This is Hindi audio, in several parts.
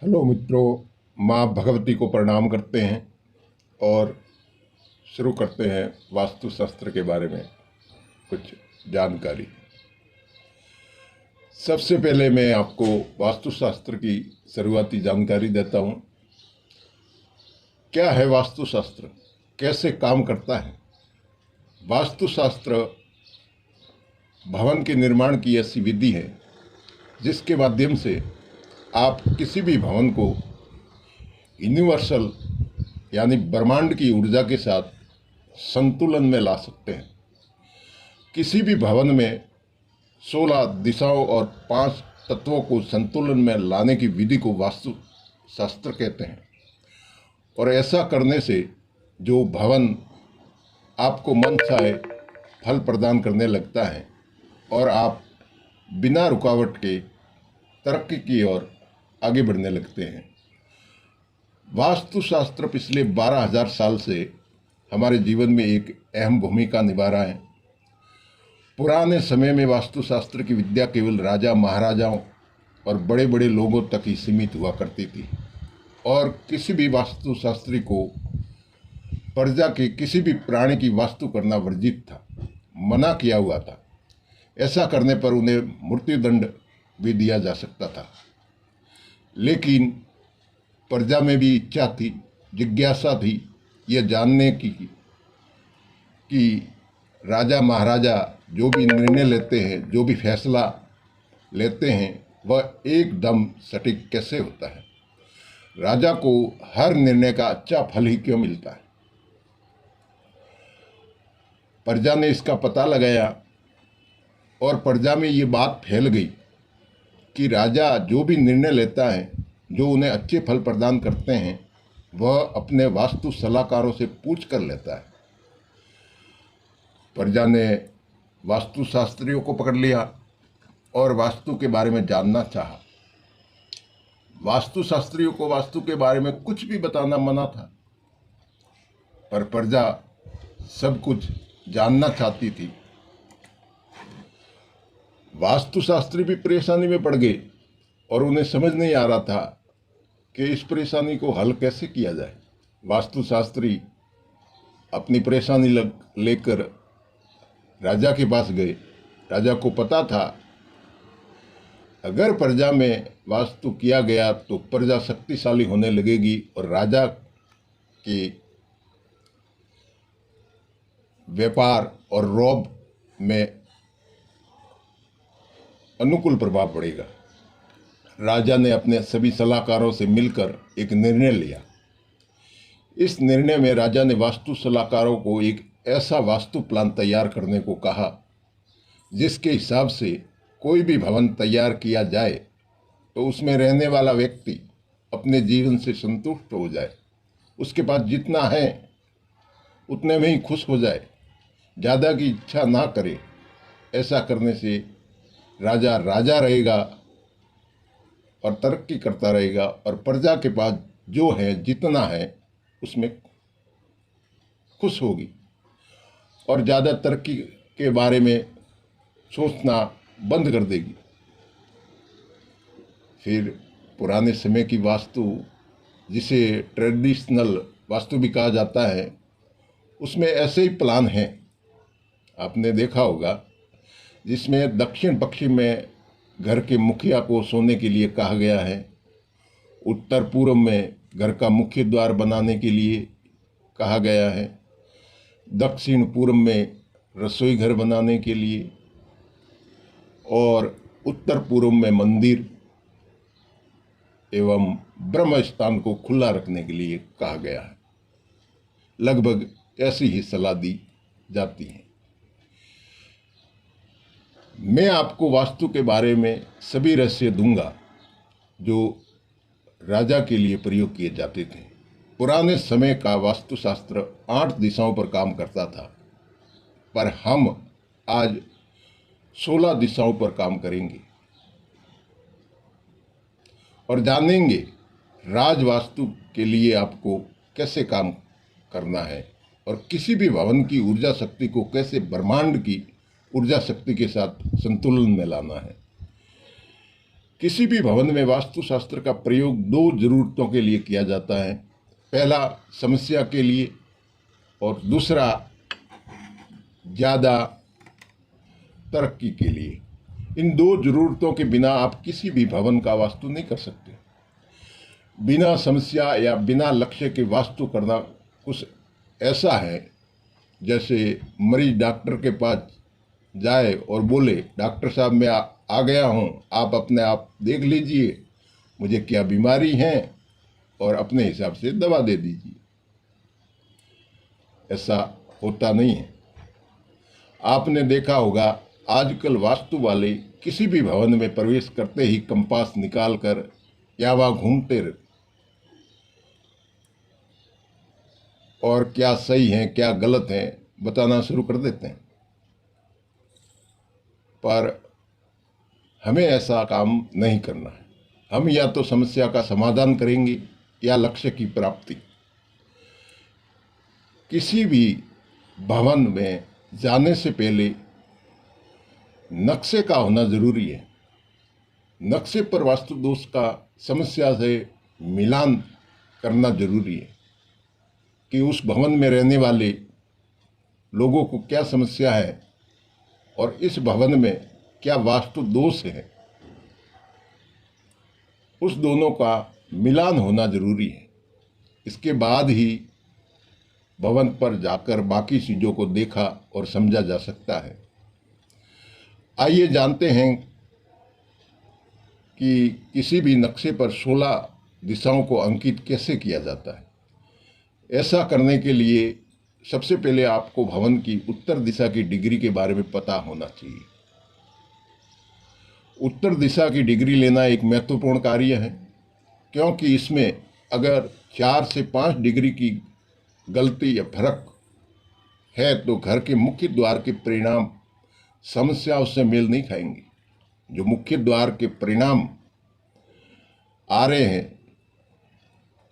हेलो मित्रों, माँ भगवती को प्रणाम करते हैं और शुरू करते हैं वास्तुशास्त्र के बारे में कुछ जानकारी। सबसे पहले मैं आपको वास्तुशास्त्र की शुरुआती जानकारी देता हूँ। क्या है वास्तुशास्त्र, कैसे काम करता है? वास्तुशास्त्र भवन के निर्माण की ऐसी विधि है जिसके माध्यम से आप किसी भी भवन को यूनिवर्सल यानी ब्रह्मांड की ऊर्जा के साथ संतुलन में ला सकते हैं। किसी भी भवन में 16 दिशाओं और 5 तत्वों को संतुलन में लाने की विधि को वास्तु शास्त्र कहते हैं। और ऐसा करने से जो भवन आपको मन चाहे फल प्रदान करने लगता है और आप बिना रुकावट के तरक्की की ओर आगे बढ़ने लगते हैं। वास्तुशास्त्र पिछले 12,000 साल से हमारे जीवन में एक अहम भूमिका निभा रहा है। पुराने समय में वास्तुशास्त्र की विद्या केवल राजा महाराजाओं और बड़े बड़े लोगों तक ही सीमित हुआ करती थी और किसी भी वास्तुशास्त्री को प्रजा के किसी भी प्राणी की वास्तु करना वर्जित था, मना किया हुआ था। ऐसा करने पर उन्हें मृत्युदंड भी दिया जा सकता था। लेकिन प्रजा में भी इच्छा थी, जिज्ञासा थी यह जानने की कि राजा महाराजा जो भी निर्णय लेते हैं, जो भी फैसला लेते हैं, वह एकदम सटीक कैसे होता है। राजा को हर निर्णय का अच्छा फल ही क्यों मिलता है। प्रजा ने इसका पता लगाया और प्रजा में ये बात फैल गई कि राजा जो भी निर्णय लेता है, जो उन्हें अच्छे फल प्रदान करते हैं, वह अपने वास्तु सलाहकारों से पूछ कर लेता है। प्रजा ने वास्तुशास्त्रियों को पकड़ लिया और वास्तु के बारे में जानना चाहा। वास्तुशास्त्रियों को वास्तु के बारे में कुछ भी बताना मना था, पर प्रजा सब कुछ जानना चाहती थी। वास्तुशास्त्री भी परेशानी में पड़ गए और उन्हें समझ नहीं आ रहा था कि इस परेशानी को हल कैसे किया जाए। वास्तुशास्त्री अपनी परेशानी लेकर राजा के पास गए। राजा को पता था अगर प्रजा में वास्तु किया गया तो प्रजा शक्तिशाली होने लगेगी और राजा के व्यापार और रौब में अनुकूल प्रभाव पड़ेगा। राजा ने अपने सभी सलाहकारों से मिलकर एक निर्णय लिया। इस निर्णय में राजा ने वास्तु सलाहकारों को एक ऐसा वास्तु प्लान तैयार करने को कहा जिसके हिसाब से कोई भी भवन तैयार किया जाए तो उसमें रहने वाला व्यक्ति अपने जीवन से संतुष्ट हो जाए, उसके पास जितना है उतने में ही खुश हो जाए, ज़्यादा की इच्छा ना करे। ऐसा करने से राजा राजा रहेगा और तरक्की करता रहेगा और प्रजा के पास जो है, जितना है, उसमें खुश होगी और ज़्यादा तरक्की के बारे में सोचना बंद कर देगी। फिर पुराने समय की वास्तु, जिसे ट्रेडिशनल वास्तु भी कहा जाता है, उसमें ऐसे ही प्लान हैं, आपने देखा होगा, जिसमें दक्षिण पश्चिम में घर के मुखिया को सोने के लिए कहा गया है, उत्तर पूर्व में घर का मुख्य द्वार बनाने के लिए कहा गया है, दक्षिण पूर्व में रसोई घर बनाने के लिए और उत्तर पूर्व में मंदिर एवं ब्रह्म स्थान को खुला रखने के लिए कहा गया है। लगभग ऐसी ही सलाह दी जाती है। मैं आपको वास्तु के बारे में सभी रहस्य दूंगा जो राजा के लिए प्रयोग किए जाते थे। पुराने समय का वास्तुशास्त्र 8 दिशाओं पर काम करता था, पर हम आज 16 दिशाओं पर काम करेंगे और जानेंगे राजवास्तु के लिए आपको कैसे काम करना है और किसी भी भवन की ऊर्जा शक्ति को कैसे ब्रह्मांड की ऊर्जा शक्ति के साथ संतुलन में लाना है। किसी भी भवन में वास्तुशास्त्र का प्रयोग दो जरूरतों के लिए किया जाता है। पहला समस्या के लिए और दूसरा ज़्यादा तरक्की के लिए। इन दो जरूरतों के बिना आप किसी भी भवन का वास्तु नहीं कर सकते। बिना समस्या या बिना लक्ष्य के वास्तु करना कुछ ऐसा है जैसे मरीज डॉक्टर के पास जाए और बोले, डॉक्टर साहब मैं आ गया हूँ, आप अपने आप देख लीजिए मुझे क्या बीमारी है और अपने हिसाब से दवा दे दीजिए। ऐसा होता नहीं है। आपने देखा होगा आजकल वास्तु वाले किसी भी भवन में प्रवेश करते ही कंपास निकाल कर या वहाँ घूमते और क्या सही है क्या गलत है बताना शुरू कर देते हैं। पर हमें ऐसा काम नहीं करना है। हम या तो समस्या का समाधान करेंगे या लक्ष्य की प्राप्ति। किसी भी भवन में जाने से पहले नक्शे का होना जरूरी है। नक्शे पर वास्तु दोष का समस्या से मिलान करना जरूरी है कि उस भवन में रहने वाले लोगों को क्या समस्या है और इस भवन में क्या वास्तु दोष है। उस दोनों का मिलान होना जरूरी है। इसके बाद ही भवन पर जाकर बाकी चीज़ों को देखा और समझा जा सकता है। आइए जानते हैं कि किसी भी नक्शे पर 16 दिशाओं को अंकित कैसे किया जाता है। ऐसा करने के लिए सबसे पहले आपको भवन की उत्तर दिशा की डिग्री के बारे में पता होना चाहिए। उत्तर दिशा की डिग्री लेना एक महत्वपूर्ण कार्य है, क्योंकि इसमें अगर 4 से 5 डिग्री की गलती या फर्क है तो घर के मुख्य द्वार के परिणाम समस्या उससे मेल नहीं खाएंगे। जो मुख्य द्वार के परिणाम आ रहे हैं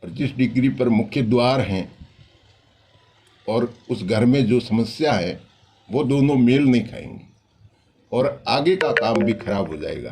और जिस डिग्री पर मुख्य द्वार हैं और उस घर में जो समस्या है वो दोनों मेल नहीं खाएंगे और आगे का काम भी खराब हो जाएगा।